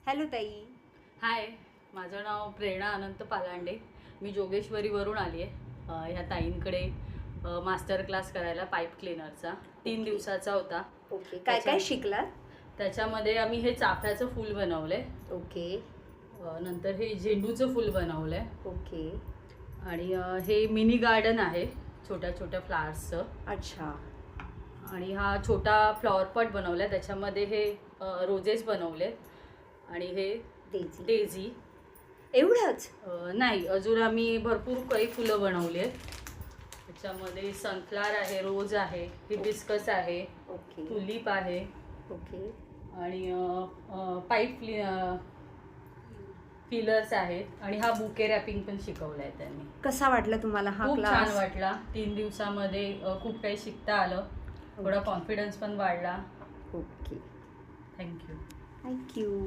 Hello ताई. हाय, माझं नाव प्रेरणा अनंत पालांडे. मी जोगेश्वरीवरून आली आहे ह्या ताईंकडे मास्टर क्लास करायला पाईप क्लीनरचा 3 दिवसाचा होता. ओके, काय काय शिकलात? त्याच्यामध्ये आम्ही हे चाफ्याचं फूल बनवलंय. ओके नंतर हे झेंडूचं फूल बनवलंय. ओके. आणि हे मिनी गार्डन आहे छोट्या छोट्या फ्लावर्सचं. अच्छा. आणि हा छोटा फ्लॉवर पॉट बनवलाय, त्याच्यामध्ये हे रोजेस बनवले. आणि हे डेझी. एवढंच? नाही, अजून आम्ही भरपूर काही फुलं बनवली आहेत. त्याच्यामध्ये सनफ्लावर आहे, रोज आहे, हिबिस्कस आहे, ओके टुलिप आहे. ओके. आणि पाईप फिलर्स आहेत. आणि हा बुके रॅपिंग पण शिकवलं आहे त्यांनी. कसा वाटला तुम्हाला हा खूप क्लास? छान वाटला. 3 दिवसामध्ये खूप काही शिकता आलं. थोडा कॉन्फिडन्स पण वाढला. Okay, thank you. थँक्यू.